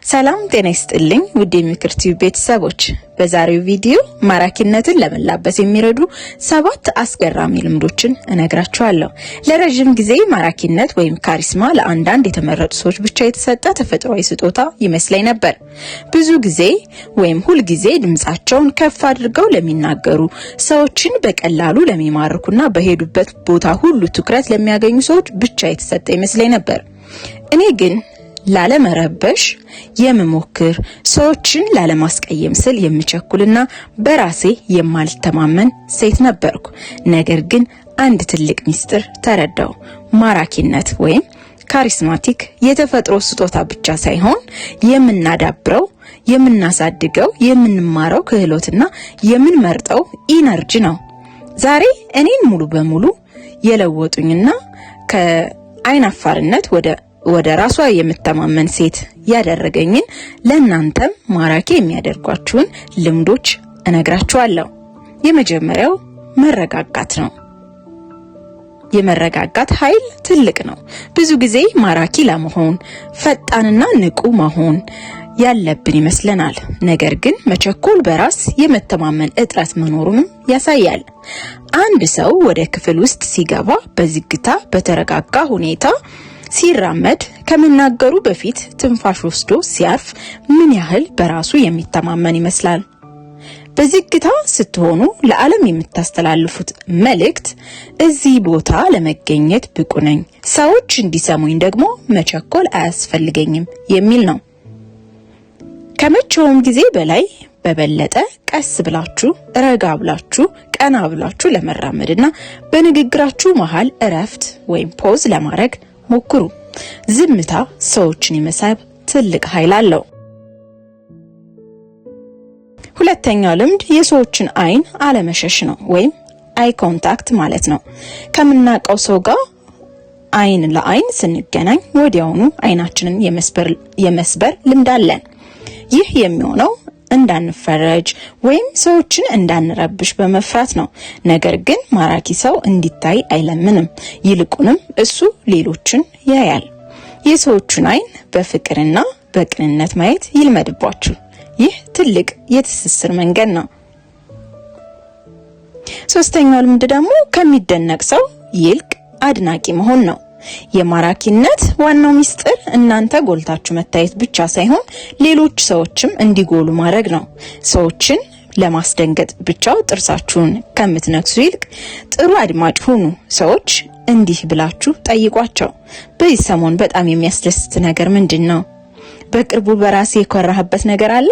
ሰላም ጤና ይስጥልኝ ውድ የምክርቲው ቤተሰቦች በዛሬው ቪዲዮ ማራኪነትን ለመላበስ የሚረዱ 7 አስገራሚ ልምዶችን እነግራችኋለሁ። ለረጅም ጊዜ ማራኪነት ወይም ካሪስማ ለአንዳንድ የተመረጡ ሰዎች ብቻ የተሰጠ ተፈጥሯዊ ስጦታ ይመስለኝ ነበር። ብዙ ጊዜ ወይም ሁሉ ጊዜ ድምጻቸውን ከፍ አድርገው ለሚናገሩ ሰዎችን በቀላሉ ለሚማርኩና በሄዱበት ቦታ ሁሉ ትኩረት ለሚያገኙ ሰዎች ብቻ የተሰጠ ይመስለኝ ነበር። እኔ ግን ላለመረበሽ የምሞክር ሰዎችን ላለማስቀየም ስል የምቸኩልና በራሴ የማልተማመን ሴት ነበርኩ። ነገር ግን አንድ ትልቅ ሚስጥር ተረዳው። ማራኪነት ወይም ካሪስማቲክ የተፈጥሮ ስጦታ ብቻ ሳይሆን የምናዳብረው፣ የምናሳድገው፣ የምንማረው ክህሎትና የምንመርጠው ኢነርጂ ነው። ዛሬ እኔን ሙሉ በሙሉ የለወጡኝና ከአይናፋርነት ወደ ራሷ የምተማመን ሴት ያደረገኝን ለእናንተም ማራኪ የሚያደርጓችሁን ልምዶች እነግራችኋለሁ። የመጀመሪያው መረጋጋት ነው። የመረጋጋት ኃይል ትልቅ ነው። ብዙ ጊዜ ማራኪ ለመሆን ፈጣንና ንቁ መሆን ያለብን ይመስለናል። ነገር ግን መቸኮል በራስ የመተማመን እጥረት መኖሩንም ያሳያል። አንድ ሰው ወደ ክፍል ውስጥ ሲገባ በዝግታ በተረጋጋ ሁኔታ ሲራመድ ከመናገሩ በፊት ትንፋሽ ወስዶ ሲያርፍ ምን ያህል በራሱ የሚተማመን ይመስላል። በዝግታ ስትሆኑ ለዓለም የምታስተላልፉት መልእክት እዚህ ቦታ ለመገኘት ብቁ ነኝ፣ ሰዎች እንዲሰሙኝ ደግሞ መቸኮል አያስፈልገኝም የሚል ነው። ከመቼውም ጊዜ በበለጠ ቀስ ብላችሁ ረጋ ብላችሁ ቀና ብላችሁ ለመራመድና በንግግራችሁ መሃል እረፍት ወይም ፖዝ ለማድረግ ሞክሩ። ዝምታ ሰዎችን የመሳብ ትልቅ ኃይል አለው። ሁለተኛው ልምድ የሰዎችን አይን አለመሸሽ ነው ወይም አይ ኮንታክት ማለት ነው። ከምናውቀው ሰው ጋር አይን ለአይን ስንገናኝ ወዲያውኑ አይናችንን የመስበር ልምድ አለን። ይህ የሚሆነው እንዳንፈረጅ ወይም ሰዎችን እንዳንረብሽ በመፍራት ነው። ነገር ግን ማራኪ ሰው እንዲታይ አይለምንም። ይልቁንም እሱ ሌሎችን ያያል። የሰዎችን አይን በፍቅርና በቅንነት ማየት ይልመድባችሁ። ይህ ትልቅ የትስስር መንገድ ነው። ሶስተኛው ልምድ ደግሞ ከሚደነቅ ሰው ይልቅ አድናቂ መሆን ነው። የማራኪነት ዋናው ሚስጥር እናንተ ጎልታችሁ መታየት ብቻ ሳይሆን ሌሎች ሰዎችም እንዲጎሉ ማድረግ ነው። ሰዎችን ለማስደንገጥ ብቻ ጥርሳችሁን ከምትነክሱ ይልቅ ጥሩ አድማጭ ሁኑ። ሰዎች እንዲህ ብላችሁ ጠይቋቸው፣ በዚህ ሰሞን በጣም የሚያስደስት ነገር ምንድነው? በቅርቡ በራሴ የኮራህበት ነገር አለ?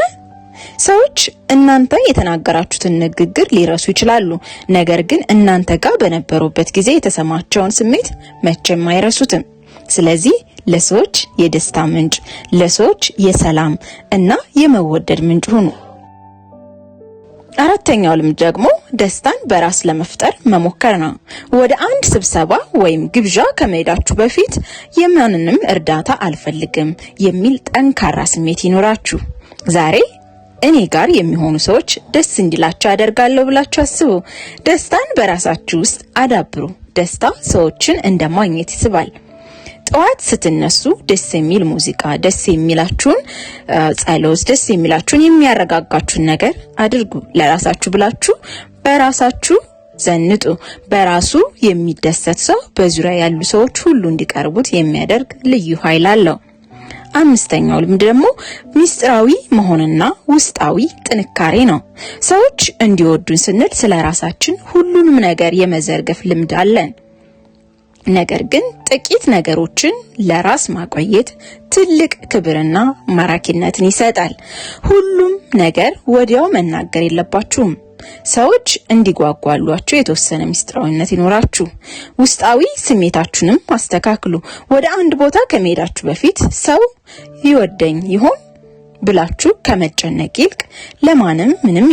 ሰዎች እናንተ የተናገራችሁትን ንግግር ሊረሱ ይችላሉ። ነገር ግን እናንተ ጋር በነበሩበት ጊዜ የተሰማቸውን ስሜት መቼም አይረሱትም። ስለዚህ ለሰዎች የደስታ ምንጭ፣ ለሰዎች የሰላም እና የመወደድ ምንጭ ሁኑ። አራተኛው ልምድ ደግሞ ደስታን በራስ ለመፍጠር መሞከር ነው። ወደ አንድ ስብሰባ ወይም ግብዣ ከመሄዳችሁ በፊት የማንንም እርዳታ አልፈልግም የሚል ጠንካራ ስሜት ይኖራችሁ። ዛሬ እኔ ጋር የሚሆኑ ሰዎች ደስ እንዲላቸው አደርጋለሁ ብላችሁ አስቡ። ደስታን በራሳችሁ ውስጥ አዳብሩ። ደስታ ሰዎችን እንደማግኘት ይስባል። ጠዋት ስትነሱ ደስ የሚል ሙዚቃ፣ ደስ የሚላችሁን ጸሎት፣ ደስ የሚላችሁን የሚያረጋጋችሁን ነገር አድርጉ። ለራሳችሁ ብላችሁ በራሳችሁ ዘንጡ። በራሱ የሚደሰት ሰው በዙሪያ ያሉ ሰዎች ሁሉ እንዲቀርቡት የሚያደርግ ልዩ ኃይል አለው። አምስተኛው ልምድ ደግሞ ሚስጥራዊ መሆንና ውስጣዊ ጥንካሬ ነው። ሰዎች እንዲወዱን ስንል ስለራሳችን ሁሉንም ነገር የመዘርገፍ ልምድ አለን። ነገር ግን ጥቂት ነገሮችን ለራስ ማቆየት ትልቅ ክብርና ማራኪነትን ይሰጣል። ሁሉም ነገር ወዲያው መናገር የለባችሁም። ሰዎች እንዲጓጓሏችሁ የተወሰነ ሚስጥራዊነት ይኖራችሁ። ውስጣዊ ስሜታችሁንም አስተካክሉ። ወደ አንድ ቦታ ከመሄዳችሁ በፊት ሰው ይወደኝ ይሆን ብላችሁ ከመጨነቅ ይልቅ ለማንም ምንም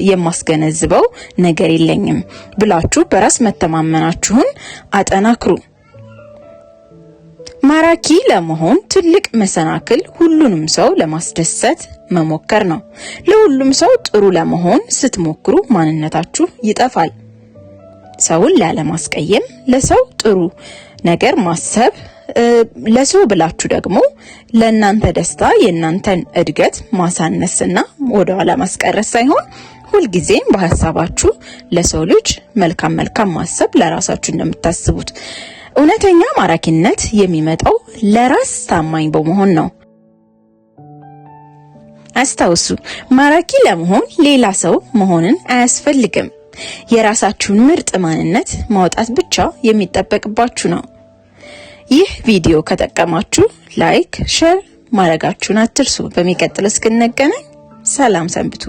የማስገነዝበው ነገር የለኝም ብላችሁ በራስ መተማመናችሁን አጠናክሩ። ማራኪ ለመሆን ትልቅ መሰናክል ሁሉንም ሰው ለማስደሰት መሞከር ነው። ለሁሉም ሰው ጥሩ ለመሆን ስትሞክሩ ማንነታችሁ ይጠፋል። ሰውን ላለማስቀየም ለሰው ጥሩ ነገር ማሰብ ለሰው ብላችሁ ደግሞ ለእናንተ ደስታ የእናንተን እድገት ማሳነስና ወደኋላ ማስቀረት ሳይሆን ሁልጊዜም በሐሳባችሁ ለሰው ልጅ መልካም ማሰብ ለራሳችሁ እንደምታስቡት። እውነተኛ ማራኪነት የሚመጣው ለራስ ታማኝ በመሆን ነው። አስታውሱ፣ ማራኪ ለመሆን ሌላ ሰው መሆንን አያስፈልግም። የራሳችሁን ምርጥ ማንነት ማውጣት ብቻ የሚጠበቅባችሁ ነው። ይህ ቪዲዮ ከጠቀማችሁ ላይክ፣ ሼር ማድረጋችሁን አትርሱ። በሚቀጥለው እስክንገናኝ ሰላም ሰንብቱ።